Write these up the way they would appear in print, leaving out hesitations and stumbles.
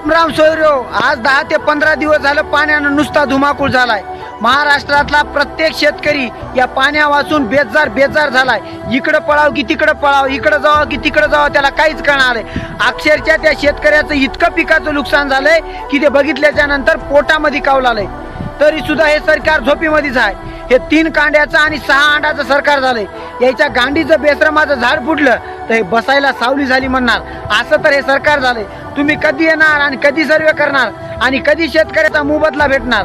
राम सोयरो, आज 10 ते 15 दिवस झालं पाण्यानं नुसता धुमाकूळ झालाय. महाराष्ट्रातला प्रत्येक शेतकरी या पाण्या वाचून बेजार झालाय. इकडं पळाव की तिकडं पळाव, इकडं जावं की तिकडं जावं, त्याला काहीच कळणार आहे. अक्षरशः त्या शेतकऱ्याचं इतकं पिकाचं नुकसान झालंय की ते बघितल्याच्या नंतर पोटामध्ये कावलालंय. तरी सुद्धा हे सरकार झोपीमध्येच आहे. हे 3 कांड्याचं आणि 6 अंडाचं सरकार झालंय. याच्या गांडीचं बेसरमाचं झाड फुटलं तर हे बसायला सावली झाली म्हणणार, असं तर हे सरकार झालंय. तुम्ही कधी येणार आणि कधी सर्वे करणार आणि कधी शेतकऱ्याचा मोबदला भेटणार?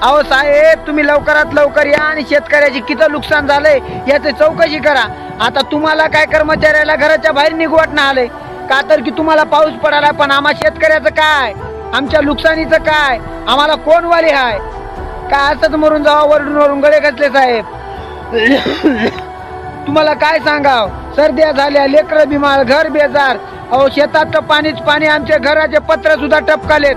अहो साहेब, तुम्ही लवकरात लवकर या आणि शेतकऱ्याची किती नुकसान झालंय याची चौकशी करा. आता तुम्हाला काय कर्मचाऱ्याला घराच्या बाहेर निघवटणं आलंय का? तर की तुम्हाला पाऊस पडायला, पण आम्हा शेतकऱ्याचं काय? आमच्या नुकसानीचं काय? आम्हाला कोण वाली आहे का? असंच मरून जावा वरून गळे घातले साहेब. तुम्हाला काय सांगाव, सर्द्या झाल्या, लेकरं बिमार, घर बेजार. अहो शेतात पाणीच पाणी, आमच्या घराचे पत्र सुद्धा टपकालेत.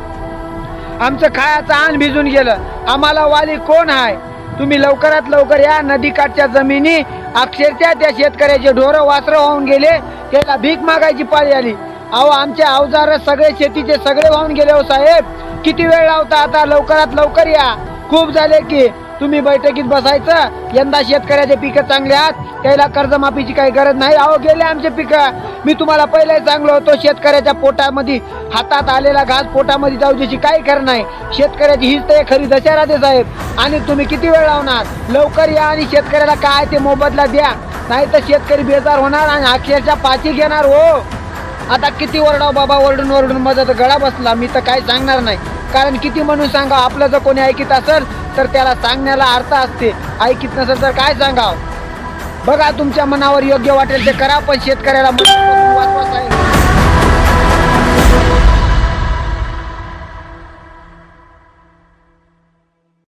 आमचं खायचं अन्न भिजून गेलं. आम्हाला वाली कोण आहे? तुम्ही लवकरात लवकर या. नदीकाठच्या जमिनी अक्षरशः त्या शेतकऱ्याचे ढोरं वासरं होऊन गेले, त्याला भीक मागायची पाळी आली. अहो आमचे अवजार सगळे शेतीचे सगळे वाहून गेले. हो साहेब, किती वेळ लावता? आता लवकरात लवकर या. खूप झाले की तुम्ही बैठकीत बसायचं. यंदा शेतकऱ्याचे पिकं चांगले आहेत, त्याला कर्जमाफीची काही गरज नाही. अहो गेले आमचे पिकं. मी तुम्हाला पहिले सांगलो होतो, शेतकऱ्याच्या पोटामध्ये हातात आलेला घास पोटामध्ये जाऊ द्यायची काही खरं नाही. शेतकऱ्याची हीच तर खरी दशा दे साहेब. आणि तुम्ही किती वेळ लावणार? लवकर या आणि शेतकऱ्याला काय ते मोबदला द्या, नाही तर शेतकरी बेजार होणार आणि अक्षरशः पाची घेणार. हो आता किती ओरडाव बाबा, ओरडून माझा तर गळा बसला. मी तर काही सांगणार नाही, कारण किती म्हणून सांगा. आपलं जर कोणी ऐकत असेल तर त्याला सांगण्याला अर्थ असते, ऐकत नसेल तर काय सांगाव. बघा, तुमच्या मनावर योग्य वाटेल ते करा, पण शेतकऱ्याला वाचवा साहेब.